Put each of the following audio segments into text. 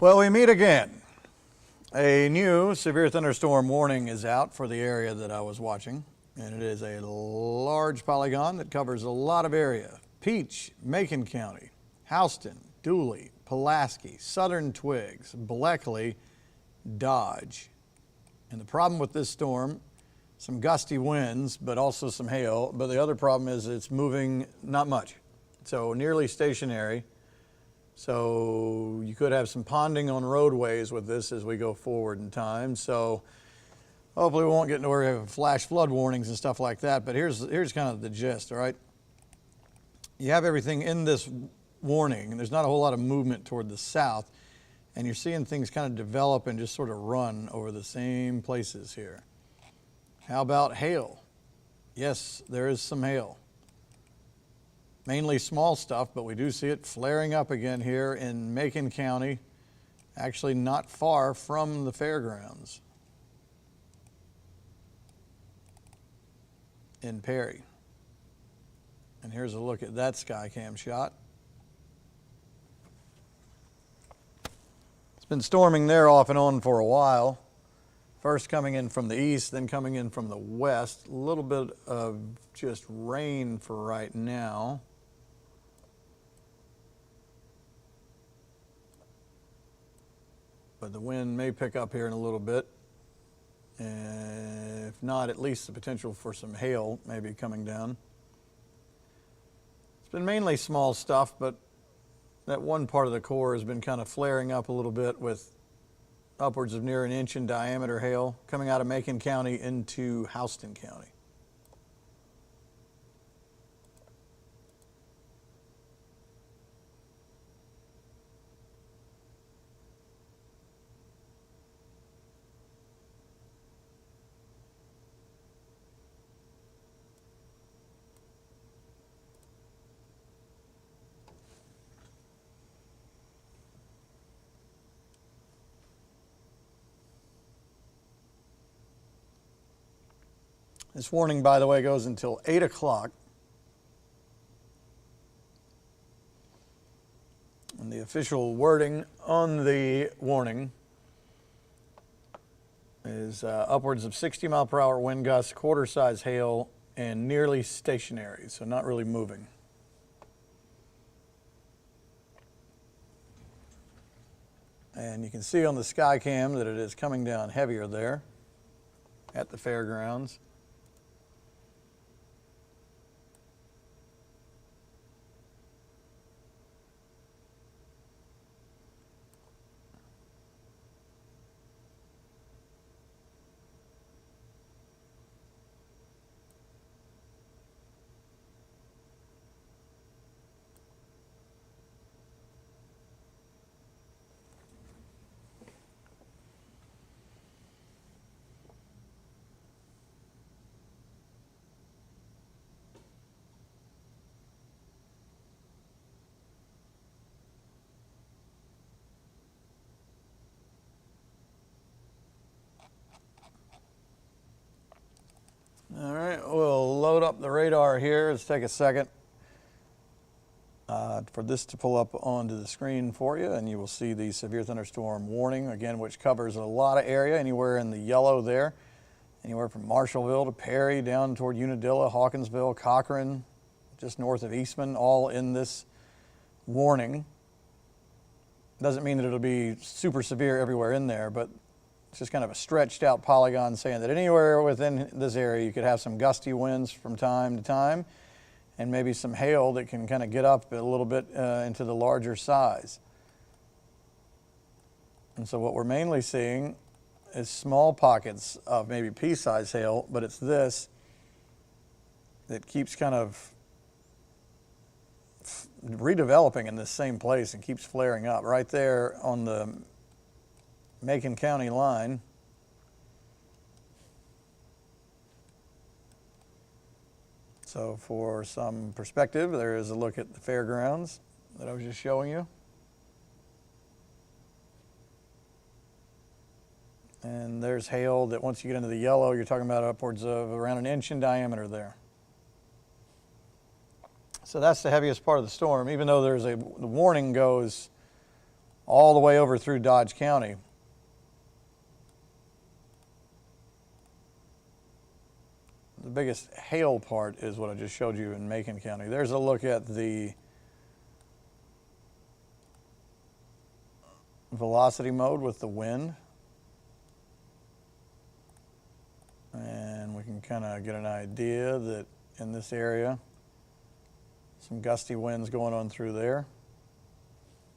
Well, we meet again. A new severe thunderstorm warning is out for the area that I was watching, and it is a large polygon that covers a lot of area. Peach, Macon County, Houston, Dooley, Pulaski, Southern Twigs, Bleckley, Dodge. And the problem with this storm, some gusty winds, but also some hail. But the other problem is it's moving not much, so nearly stationary. So you could have some ponding on roadways with this as we go forward in time. So hopefully we won't get into where we have flash flood warnings and stuff like that. But here's kind of the gist, all right? You have everything in this warning, and there's not a whole lot of movement toward the south. And you're seeing things kind of develop and just sort of run over the same places here. How about hail? Yes, there is some hail. Mainly small stuff, but we do see it flaring up again here in Macon County, actually not far from the fairgrounds in Perry. And here's a look at that skycam shot. It's been storming there off and on for a while. First coming in from the east, then coming in from the west. A little bit of just rain for right now. But the wind may pick up here in a little bit. And if not, at least the potential for some hail maybe coming down. It's been mainly small stuff, but that one part of the core has been kind of flaring up a little bit with upwards of near an inch in diameter hail coming out of Macon County into Houston County. This warning, by the way, goes until 8 o'clock. And the official wording on the warning is upwards of 60-mile-per-hour wind gusts, quarter-size hail, and nearly stationary, so not really moving. And you can see on the skycam that it is coming down heavier there at the fairgrounds. All right, we'll load up the radar here. Let's take a second for this to pull up onto the screen for you, and you will see the severe thunderstorm warning, again, which covers a lot of area, anywhere in the yellow there, anywhere from Marshallville to Perry, down toward Unadilla, Hawkinsville, Cochran, just north of Eastman, all in this warning. Doesn't mean that it'll be super severe everywhere in there, but it's just kind of a stretched out polygon saying that anywhere within this area you could have some gusty winds from time to time and maybe some hail that can kind of get up a little bit into the larger size. And so what we're mainly seeing is small pockets of maybe pea-sized hail, but it's this that keeps kind of redeveloping in this same place and keeps flaring up right there on the Macon County line. So for some perspective, there is a look at the fairgrounds that I was just showing you. And there's hail that once you get into the yellow, you're talking about upwards of around an inch in diameter there. So that's the heaviest part of the storm, even though the warning goes all the way over through Dodge County. The biggest hail part is what I just showed you in Macon County. There's a look at the velocity mode with the wind. And we can kind of get an idea that in this area, some gusty winds going on through there,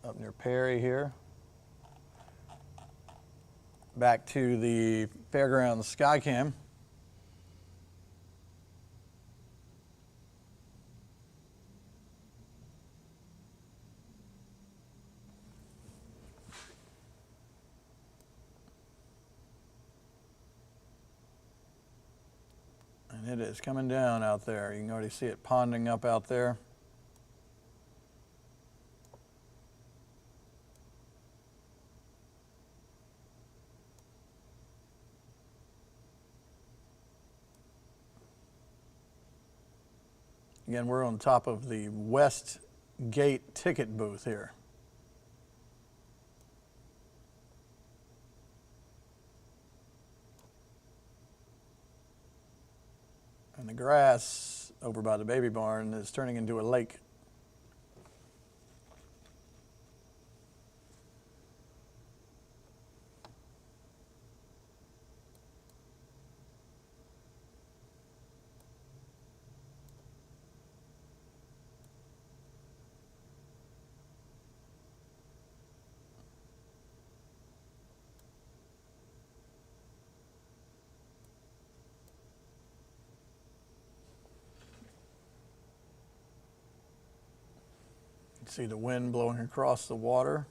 up near Perry here. Back to the fairgrounds skycam. And it is coming down out there. You can already see it ponding up out there. Again, we're on top of the West Gate ticket booth here. And the grass over by the baby barn is turning into a lake. See the wind blowing across the water.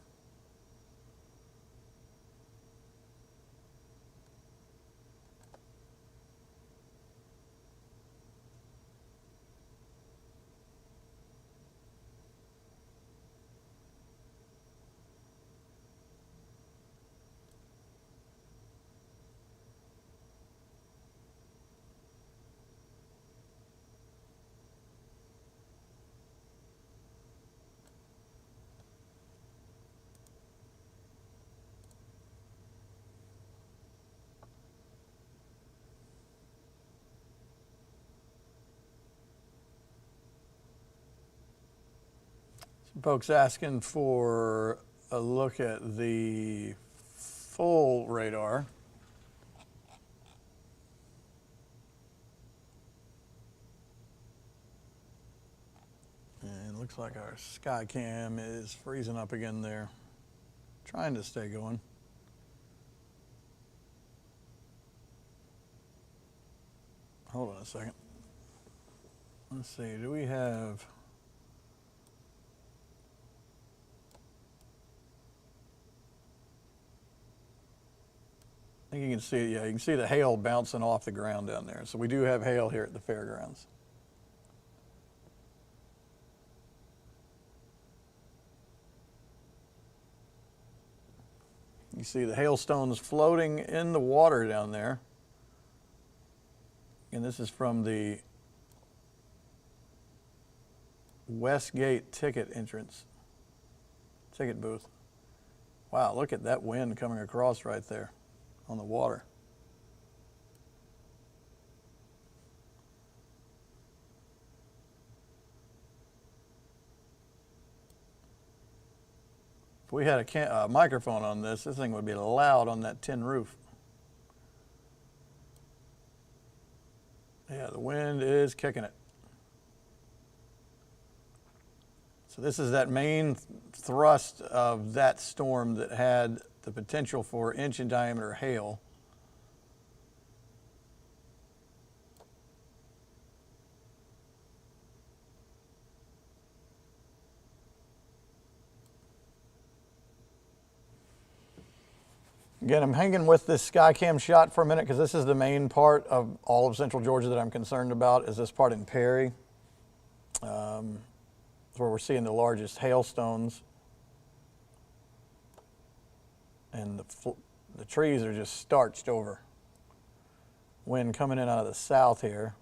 Some folks asking for a look at the full radar. And it looks like our skycam is freezing up again there. Trying to stay going. Hold on a second. Let's see, do we have... I think you can see it, yeah, you can see the hail bouncing off the ground down there. So we do have hail here at the fairgrounds. You see the hailstones floating in the water down there. And this is from the Westgate ticket entrance, ticket booth. Wow, look at that wind coming across right there on the water. If we had a microphone on this thing would be loud on that tin roof. Yeah, the wind is kicking it. So this is that main thrust of that storm that had the potential for inch in diameter hail. Again, I'm hanging with this skycam shot for a minute because this is the main part of all of central Georgia that I'm concerned about, is this part in Perry. Where we're seeing the largest hailstones. And the trees are just starched over. Wind coming in out of the south here.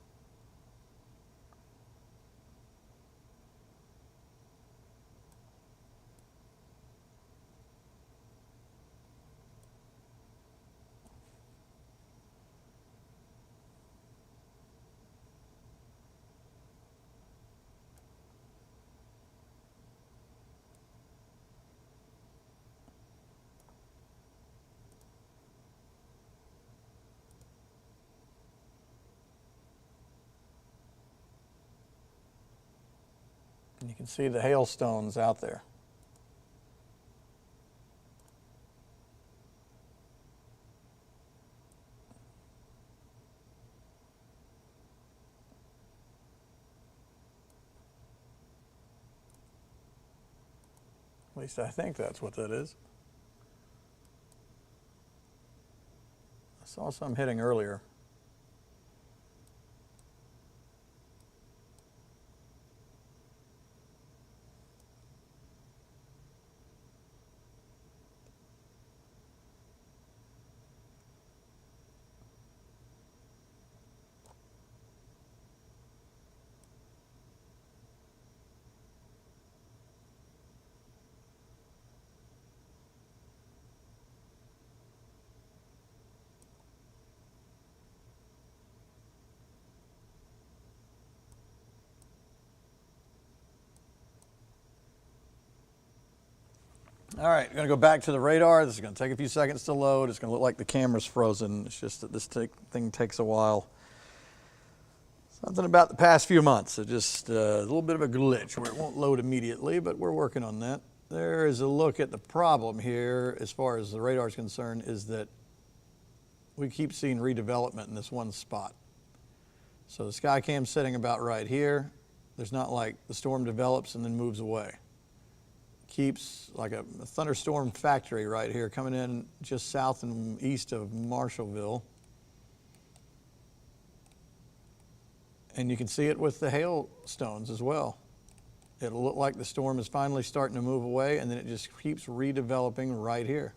And you can see the hailstones out there. At least I think that's what that is. I saw some hitting earlier. All right, going to go back to the radar. This is going to take a few seconds to load. It's going to look like the camera's frozen. It's just that this thing takes a while. Something about the past few months. It's just a little bit of a glitch where it won't load immediately, but we're working on that. There is a look at the problem here as far as the radar is concerned, is that we keep seeing redevelopment in this one spot. So the skycam's sitting about right here. There's not like the storm develops and then moves away. Keeps like a thunderstorm factory right here coming in just south and east of Marshallville. And you can see it with the hailstones as well. It'll look like the storm is finally starting to move away, and then it just keeps redeveloping right here.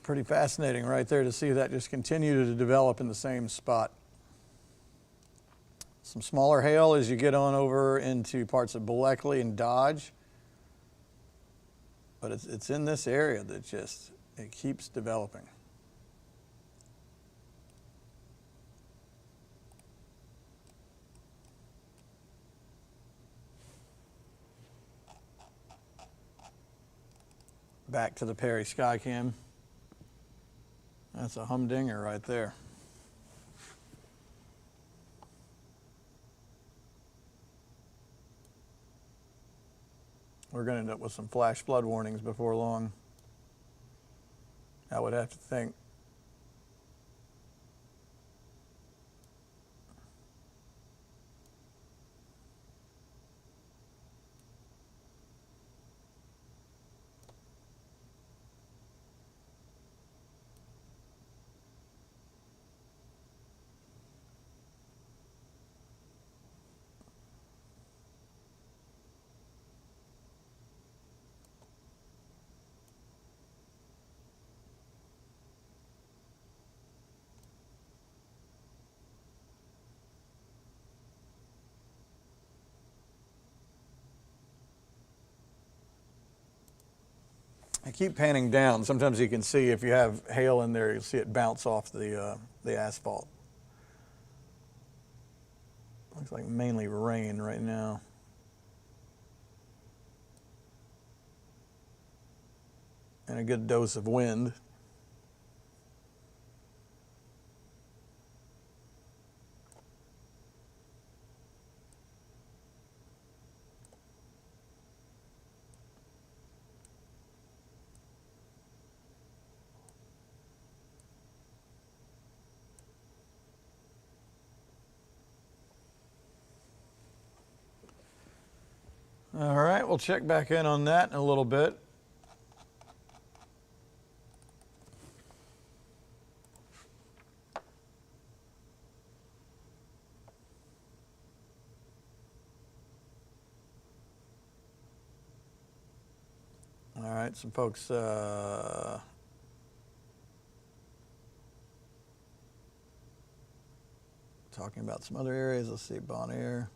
Pretty fascinating right there to see that just continue to develop in the same spot. Some smaller hail as you get on over into parts of Bleckley and Dodge. But it's in this area that it keeps developing. Back to the Perry Skycam. That's a humdinger right there. We're going to end up with some flash flood warnings before long, I would have to think. I keep panning down. Sometimes you can see if you have hail in there, you'll see it bounce off the asphalt. Looks like mainly rain right now. And a good dose of wind. All right, we'll check back in on that in a little bit. All right, some folks talking about some other areas. Let's see, Bon Air.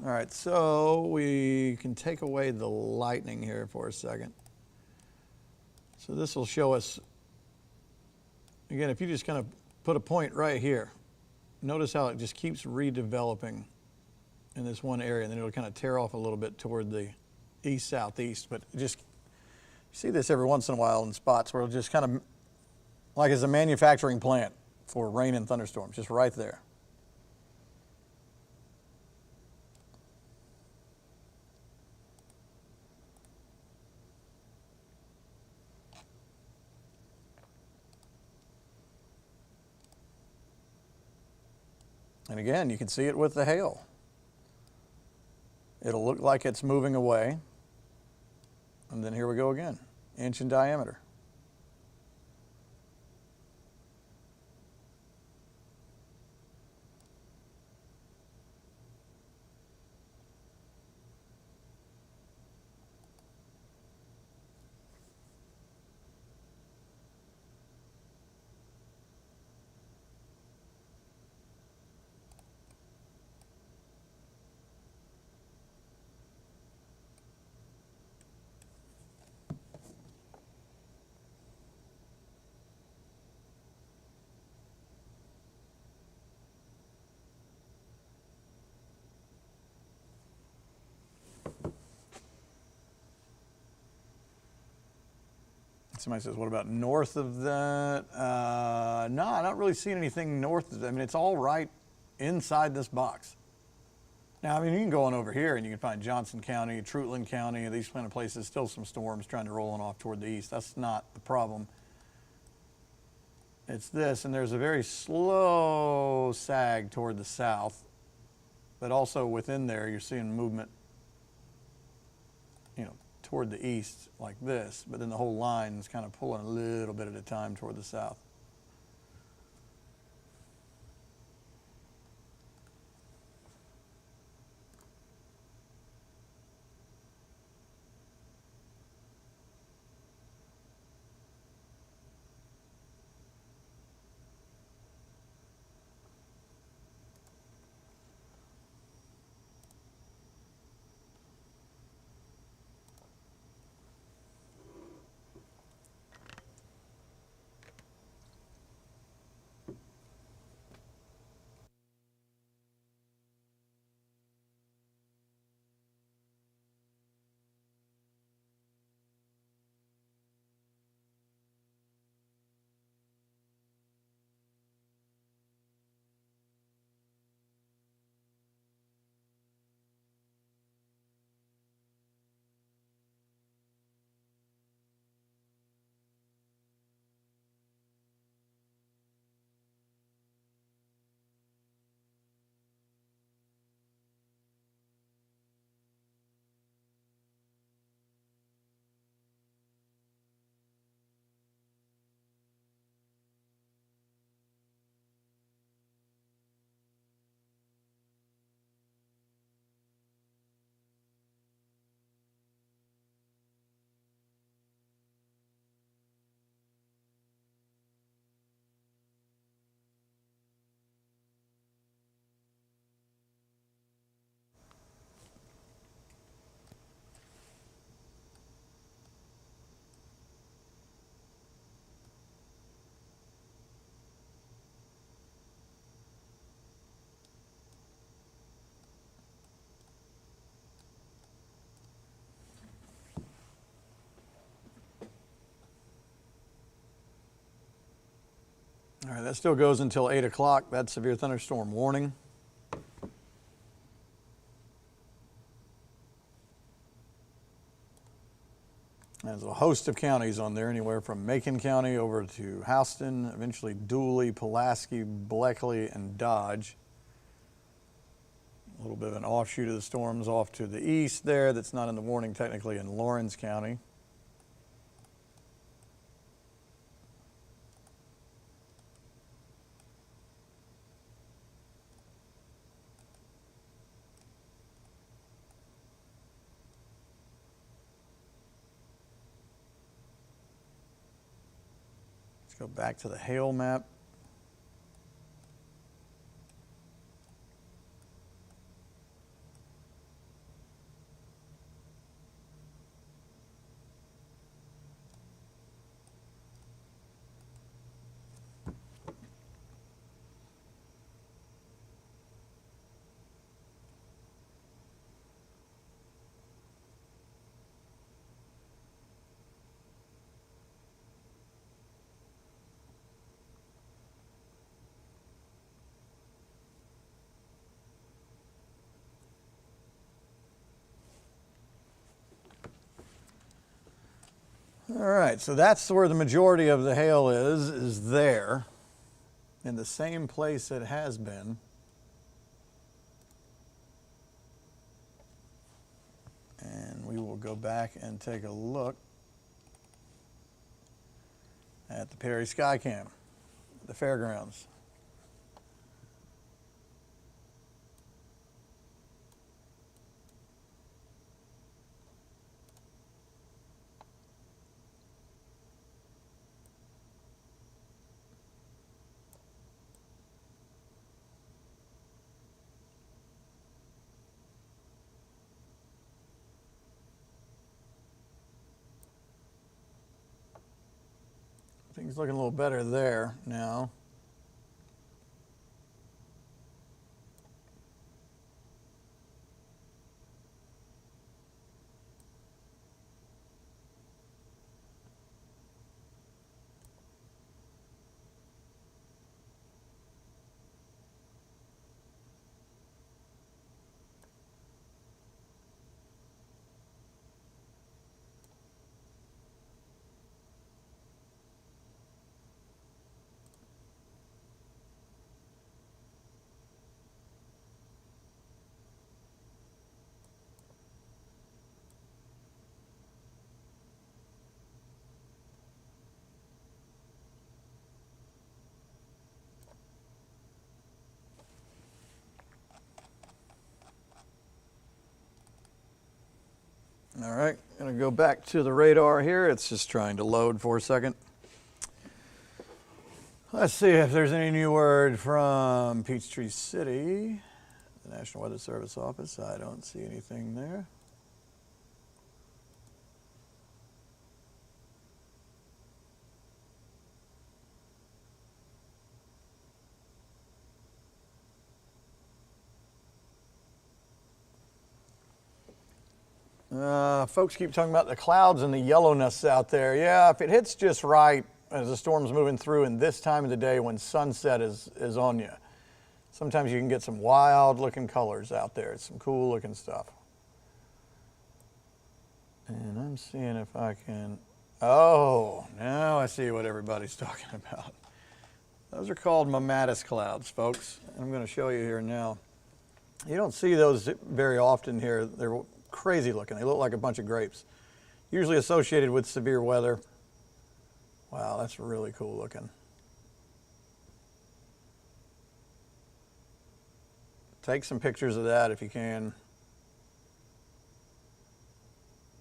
All right, so we can take away the lightning here for a second. So this will show us, again, if you just kind of put a point right here, notice how it just keeps redeveloping in this one area, and then it'll kind of tear off a little bit toward the east-southeast. But just see this every once in a while in spots where it'll just kind of, like it's a manufacturing plant for rain and thunderstorms, just right there. And again, you can see it with the hail. It'll look like it's moving away. And then here we go again, inch in diameter. Somebody says, what about north of that? No, I'm not really seeing anything north of that. I mean, it's all right inside this box. Now, I mean, you can go on over here and you can find Johnson County, Trutland County, these kind of places, still some storms trying to roll on off toward the east. That's not the problem. It's this, and there's a very slow sag toward the south, but also within there you're seeing movement, you know, toward the east like this, but then the whole line is kind of pulling a little bit at a time toward the south. All right, that still goes until 8 o'clock. That's severe thunderstorm warning. There's a host of counties on there, anywhere from Macon County over to Houston, eventually Dooley, Pulaski, Bleckley, and Dodge. A little bit of an offshoot of the storms off to the east there that's not in the warning technically in Lawrence County. Let's go back to the hail map. All right, so that's where the majority of the hail is there, in the same place it has been. And we will go back and take a look at the Perry Skycam, the fairgrounds. Things looking a little better there now. All right, gonna go back to the radar here. It's just trying to load for a second. Let's see if there's any new word from Peachtree City, the National Weather Service office. I don't see anything there. Folks keep talking about the clouds and the yellowness out there. Yeah, if it hits just right as the storm's moving through in this time of the day when sunset is on you, sometimes you can get some wild looking colors out there. It's some cool looking stuff. And I'm seeing if I can, oh, now I see what everybody's talking about. Those are called Mammatus clouds, folks. I'm going to show you here now. You don't see those very often here. They're crazy looking. They look like a bunch of grapes. Usually associated with severe weather. Wow, that's really cool looking. Take some pictures of that if you can.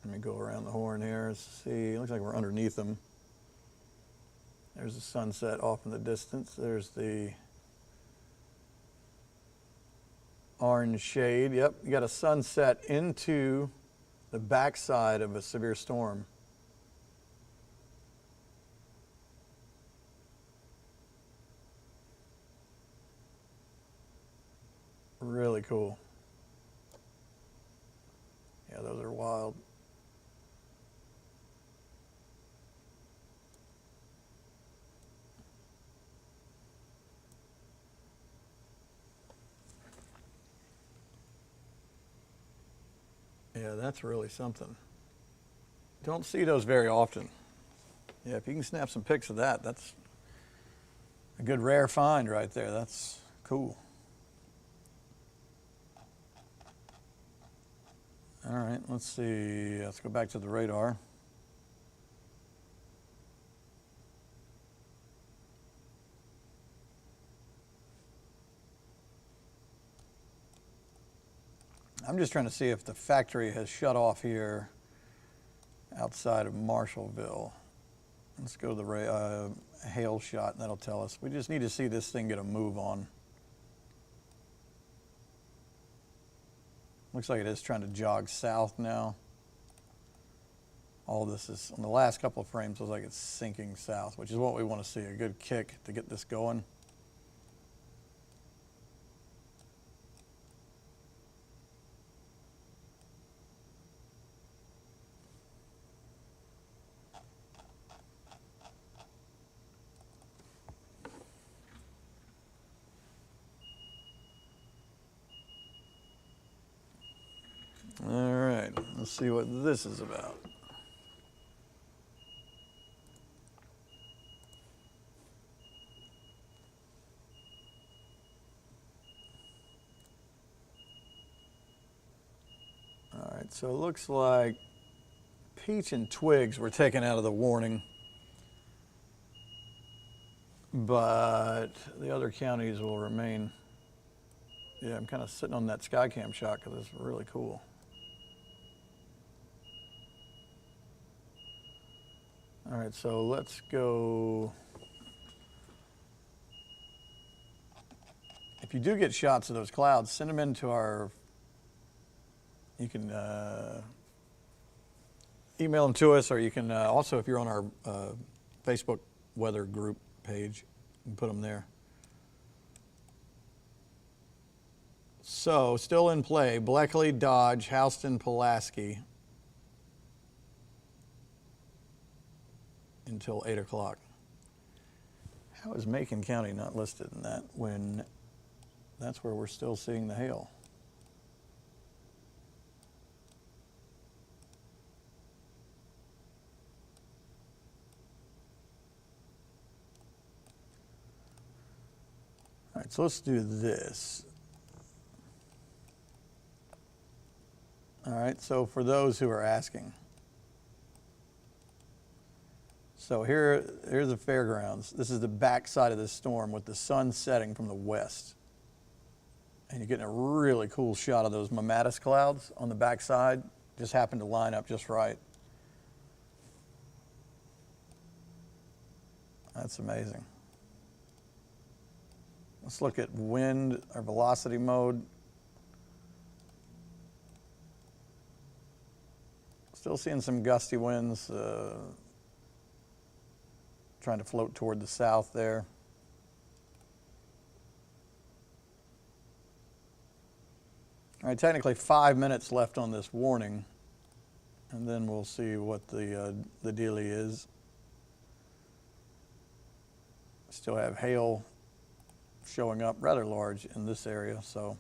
Let me go around the horn here. Let's see, it looks like we're underneath them. There's the sunset off in the distance. There's the orange shade. Yep, you got a sunset into the backside of a severe storm. Really cool. Yeah, those are wild. Yeah, that's really something. Don't see those very often. Yeah, if you can snap some pics of that, that's a good rare find right there. That's cool. All right, let's see. Let's go back to the radar. I'm just trying to see if the factory has shut off here outside of Marshallville. Let's go to the hail shot, and that'll tell us. We just need to see this thing get a move on. Looks like it is trying to jog south now. All this is, on the last couple of frames, looks like it's sinking south, which is what we want to see, a good kick to get this going. All right, let's see what this is about. So it looks like Peach and Twigs were taken out of the warning, but the other counties will remain. Yeah, I'm kind of sitting on that skycam shot because it's really cool. All right, so let's go. If you do get shots of those clouds, send them into our, you can email them to us, or you can also, if you're on our Facebook weather group page, you can put them there. So, still in play, Bleckley, Dodge, Houston, Pulaski until 8 o'clock. How is Macon County not listed in that when that's where we're still seeing the hail? All right, so let's do this. All right, so for those who are asking, so here's the fairgrounds. This is the back side of the storm with the sun setting from the west. And you're getting a really cool shot of those Mammatus clouds on the back side. Just happened to line up just right. That's amazing. Let's look at wind or velocity mode. Still seeing some gusty winds trying to float toward the south there. All right, technically 5 minutes left on this warning, and then we'll see what the dealie is. Still have hail showing up rather large in this area, so.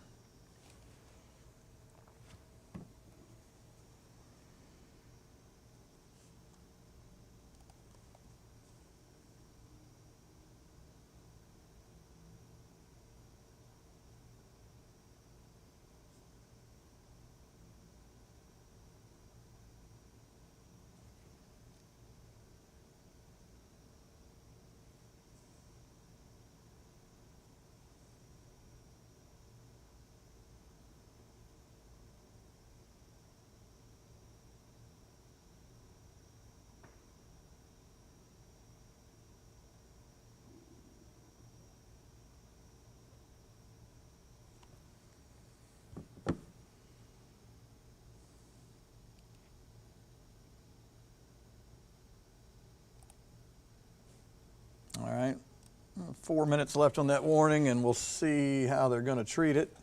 All right, 4 minutes left on that warning, and we'll see how they're going to treat it.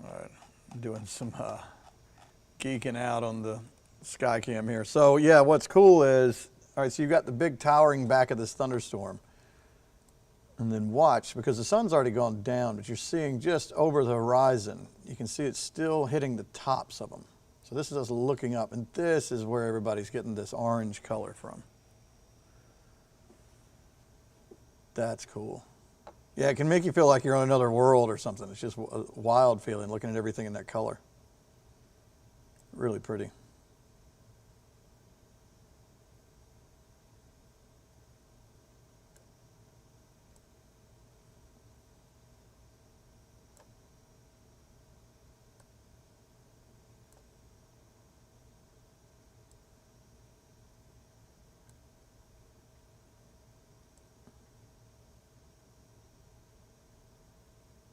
All right, doing some geeking out on the skycam here. So yeah, what's cool is, all right, so you've got the big towering back of this thunderstorm. And then watch, because the sun's already gone down, but you're seeing just over the horizon, you can see it's still hitting the tops of them. So this is us looking up, and this is where everybody's getting this orange color from. That's cool. Yeah, it can make you feel like you're on another world or something. It's just a wild feeling looking at everything in that color. Really pretty.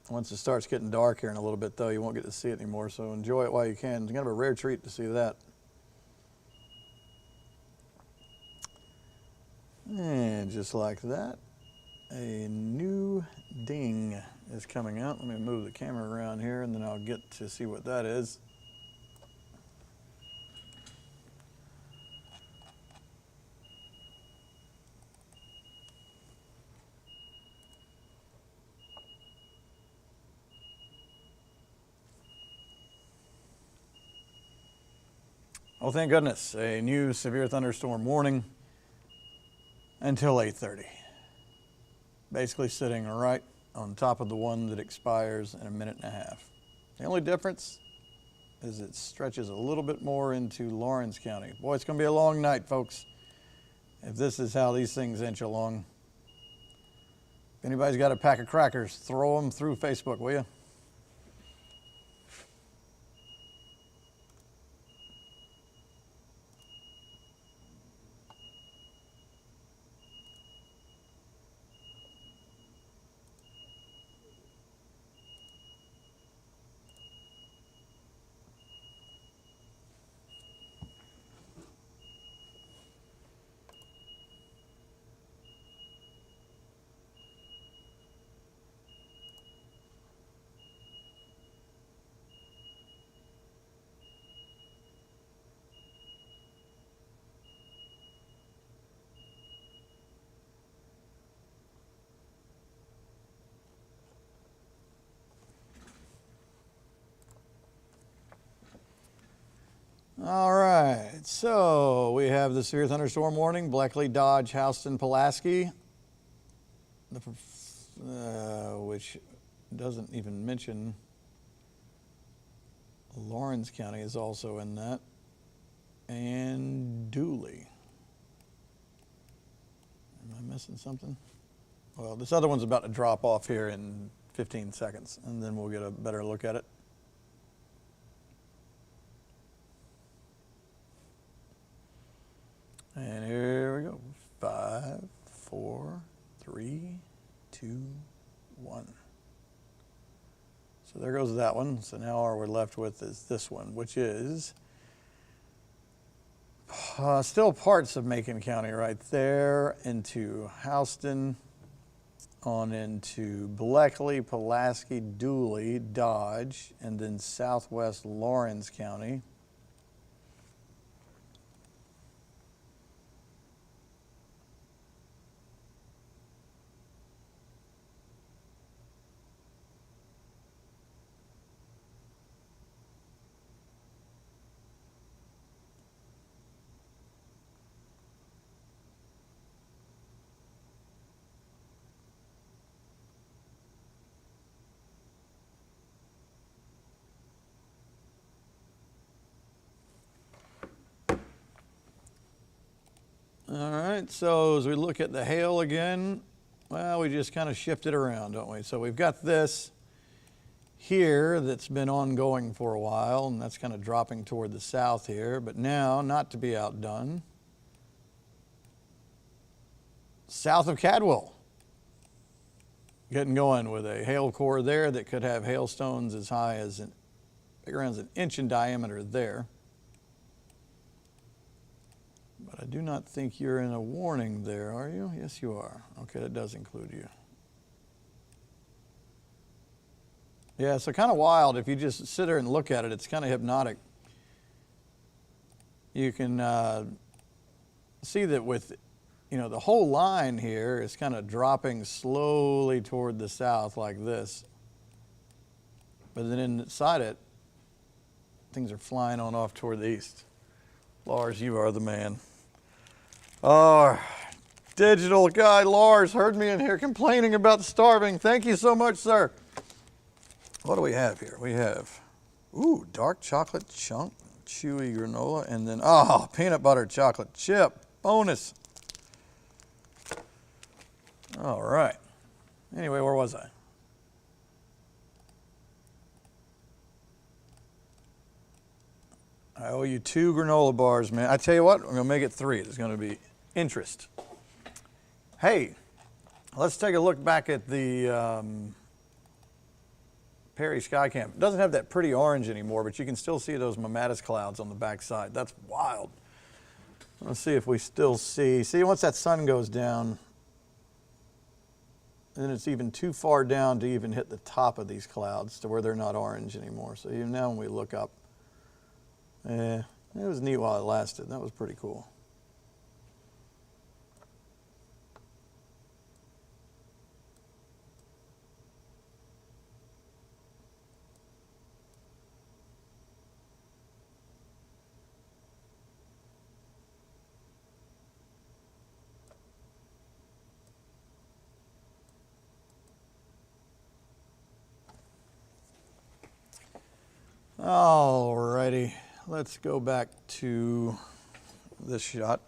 Once it starts getting dark here in a little bit, though, you won't get to see it anymore, so enjoy it while you can. It's kind of a rare treat to see that. And just like that, a new ding is coming out. Let me move the camera around here, and then I'll get to see what that is. Oh, thank goodness, a new severe thunderstorm warning until 8:30. Basically sitting right on top of the one that expires in a minute and a half. The only difference is it stretches a little bit more into Lawrence County. Boy, it's going to be a long night, folks, if this is how these things inch along. If anybody's got a pack of crackers, throw them through Facebook, will you? All right, so we have the severe thunderstorm warning, Bleckley, Dodge, Houston, Pulaski, which doesn't even mention Lawrence County is also in that, and Dooley. Am I missing something? Well, this other one's about to drop off here in 15 seconds, and then we'll get a better look at it. And here we go. 5, 4, 3, 2, 1. So there goes that one. So now all we're left with is this one, which is still parts of Macon County right there into Houston, on into Bleckley, Pulaski, Dooley, Dodge, and then southwest Lawrence County. All right, so as we look at the hail again, well, we just kind of shift it around, don't we? So we've got this here that's been ongoing for a while, and that's kind of dropping toward the south here. But now, not to be outdone, south of Cadwell, getting going with a hail core there that could have hailstones as high as around an inch in diameter there. But I do not think you're in a warning there, are you? Yes, you are. Okay, that does include you. Yeah, so kind of wild. If you just sit there and look at it, it's kind of hypnotic. You can see that with, the whole line here is kind of dropping slowly toward the south like this. But then inside it, things are flying on off toward the east. Lars, you are the man. Our digital guy, Lars, heard me in here complaining about starving. Thank you so much, sir. What do we have here? We have, dark chocolate chunk, chewy granola, and then, peanut butter chocolate chip. Bonus. All right. Anyway, where was I? I owe you 2 granola bars, man. I tell you what, I'm going to make it 3. There's going to be interest. Hey, let's take a look back at the Perry Skycam. It doesn't have that pretty orange anymore, but you can still see those Mammatus clouds on the back side. That's wild. Let's see if we still see. See, once that sun goes down, then it's even too far down to even hit the top of these clouds to where they're not orange anymore. So even now when we look up, it was neat while it lasted. That was pretty cool. Alrighty, let's go back to this shot.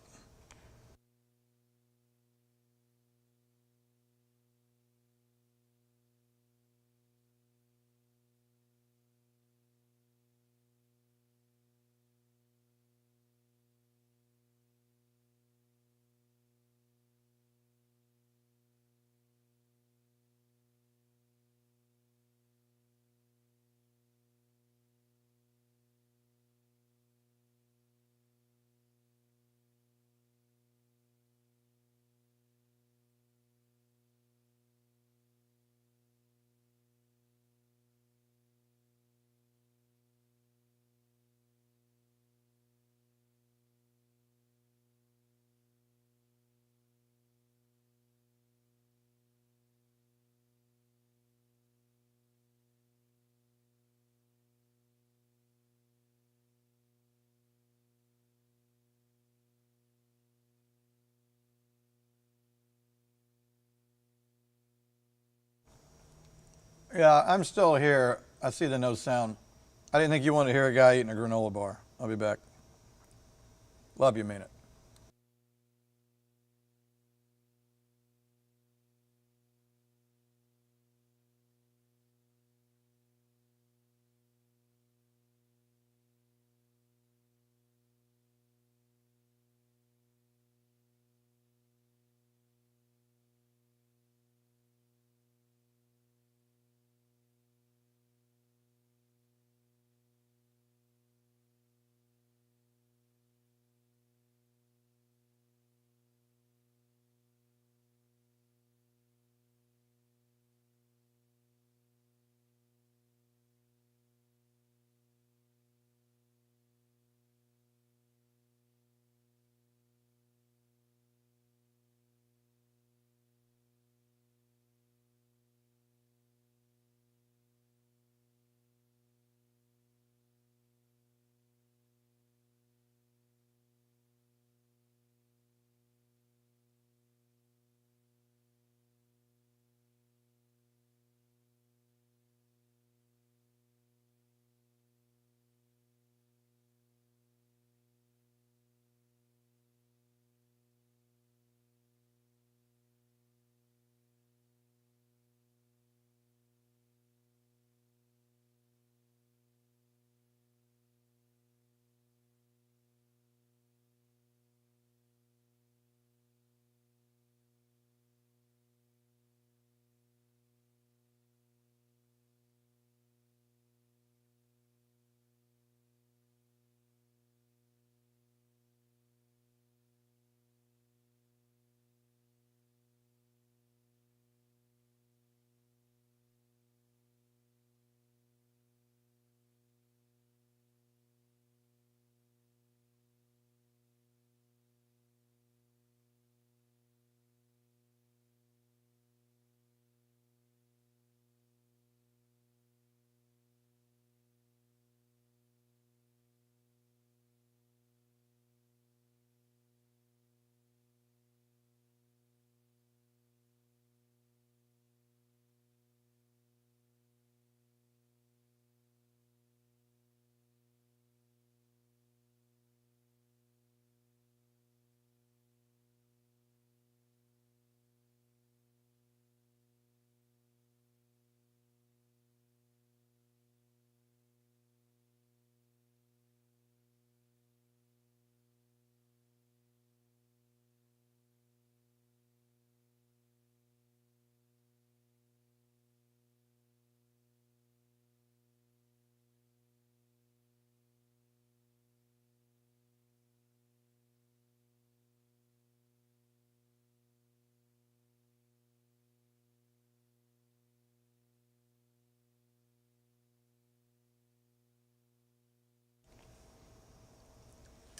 Yeah, I'm still here. I see the no sound. I didn't think you wanted to hear a guy eating a granola bar. I'll be back. Love you, mean it.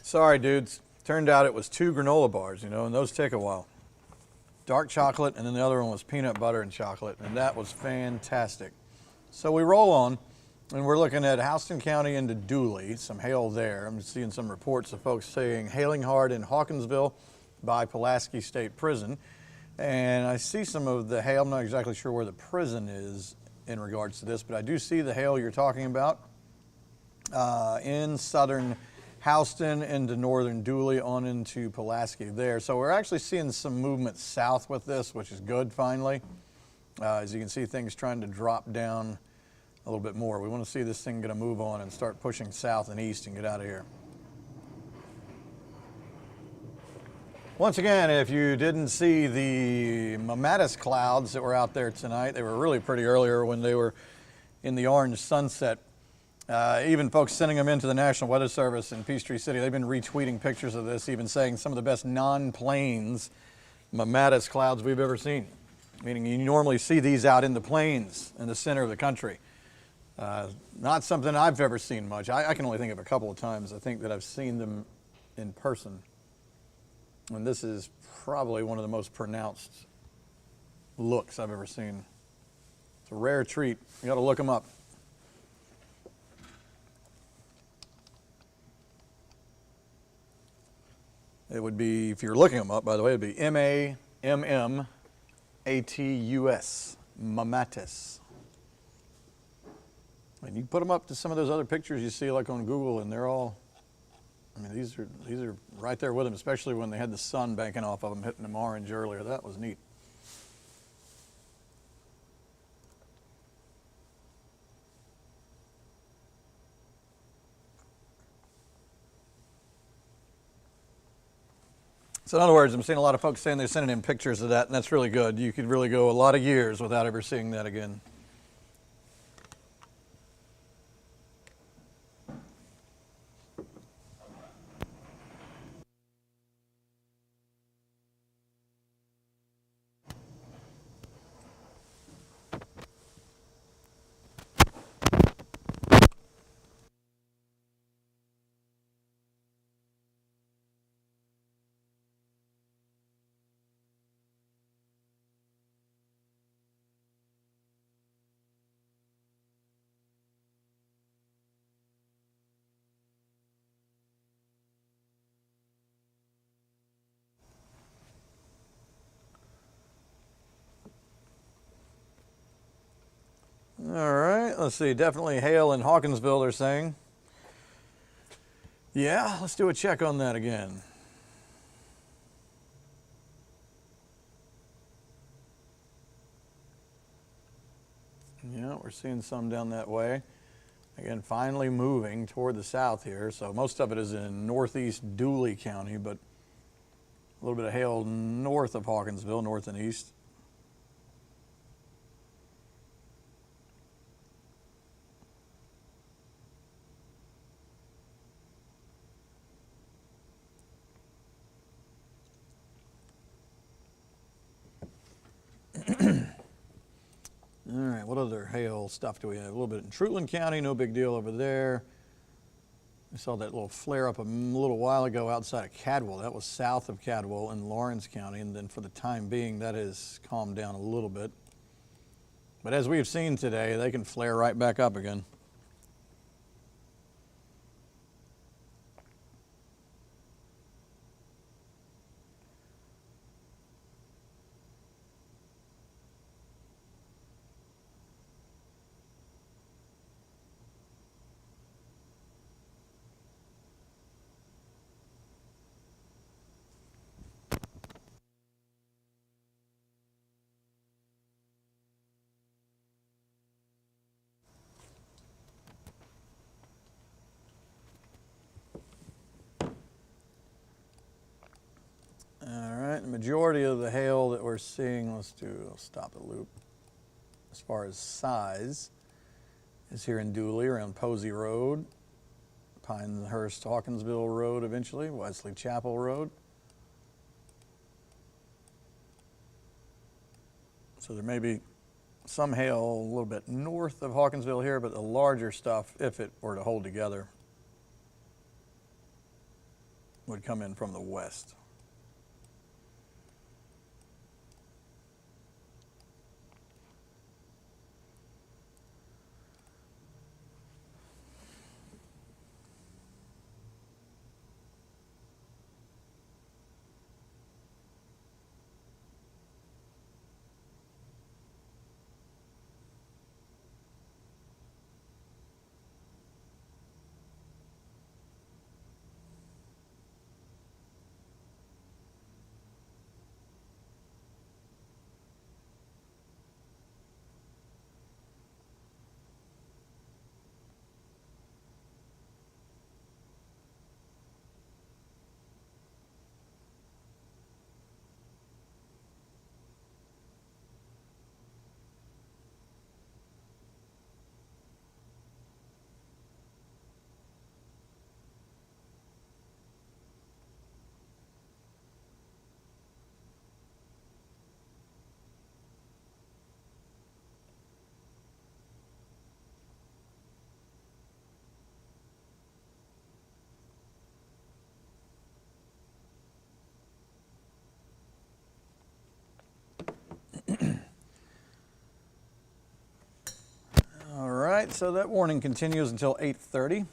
Sorry, dudes. Turned out it was 2 granola bars, you know, and those take a while. Dark chocolate, and then the other one was peanut butter and chocolate, and that was fantastic. So we roll on, and we're looking at Houston County into Dooley, some hail there. I'm seeing some reports of folks saying hailing hard in Hawkinsville by Pulaski State Prison. And I see some of the hail. I'm not exactly sure where the prison is in regards to this, but I do see the hail you're talking about. in southern Houston into northern Dooley on into Pulaski there. So we're actually seeing some movement south with this, which is good finally. As you can see, things trying to drop down a little bit more. We want to see this thing get a move on and start pushing south and east and get out of here. Once again, if you didn't see the Mammatus clouds that were out there tonight, they were really pretty earlier when they were in the orange sunset. Even folks sending them into the National Weather Service in Peachtree City, they've been retweeting pictures of this, even saying some of the best non-plains Mammatus clouds we've ever seen. Meaning you normally see these out in the plains in the center of the country. Not something I've ever seen much. I can only think of a couple of times I think that I've seen them in person. And this is probably one of the most pronounced looks I've ever seen. It's a rare treat. You got to look them up. It would be, if you're looking them up, by the way, it would be M-A-M-M-A-T-U-S, Mammatus. And you put them up to some of those other pictures you see like on Google, and they're all, I mean, these are right there with them, especially when they had the sun banking off of them, hitting them orange earlier. That was neat. So in other words, I'm seeing a lot of folks saying they're sending in pictures of that, and that's really good. You could really go a lot of years without ever seeing that again. All right, let's see, definitely hail in Hawkinsville, they're saying. Yeah, let's do a check on that again. Yeah, we're seeing some down that way. Again, finally moving toward the south here. So most of it is in northeast Dooley County, but a little bit of hail north of Hawkinsville, north and east. All right, what other hail stuff do we have? A little bit in Trutland County, no big deal over there. We saw that little flare up a little while ago outside of Cadwell. That was south of Cadwell in Lawrence County, and then for the time being, that has calmed down a little bit. But as we've seen today, they can flare right back up again. The majority of the hail that we're seeing, let's stop the loop, as far as size, is here in Dooley around Posey Road, Pinehurst Hawkinsville Road eventually, Wesley Chapel Road. So there may be some hail a little bit north of Hawkinsville here, but the larger stuff, if it were to hold together, would come in from the west. right, so that warning continues until 8:30.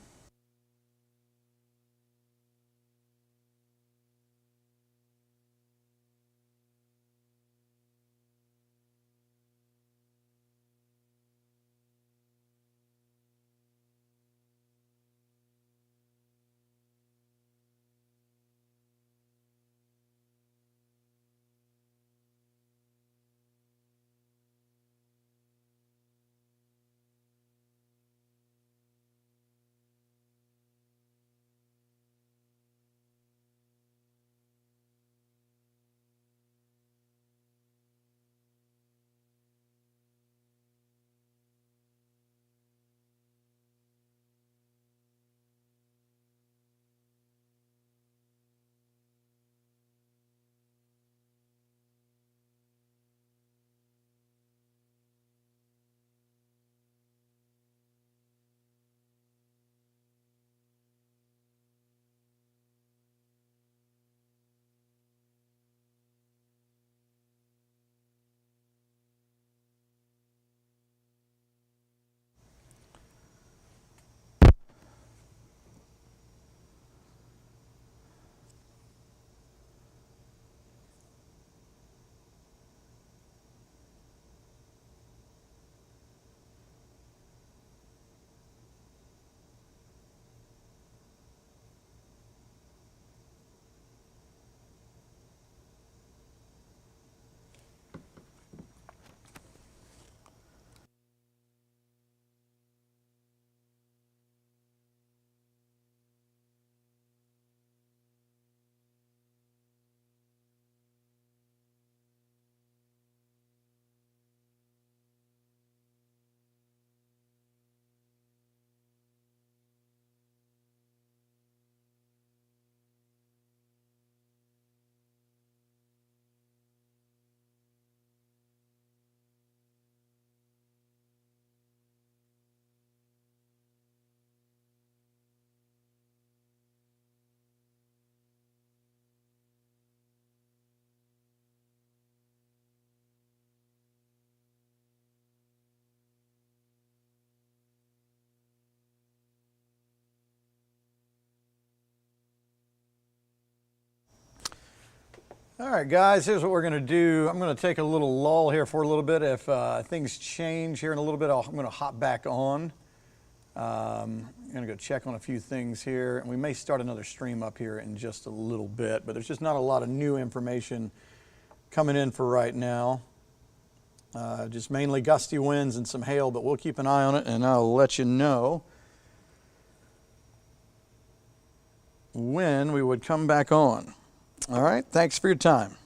All right, guys, here's what we're going to do. I'm going to take a little lull here for a little bit. If things change here in a little bit, I'm going to hop back on. I'm going to go check on a few things here, and we may start another stream up here in just a little bit, but there's just not a lot of new information coming in for right now. Just mainly gusty winds and some hail, but we'll keep an eye on it, and I'll let you know when we would come back on. All right, thanks for your time.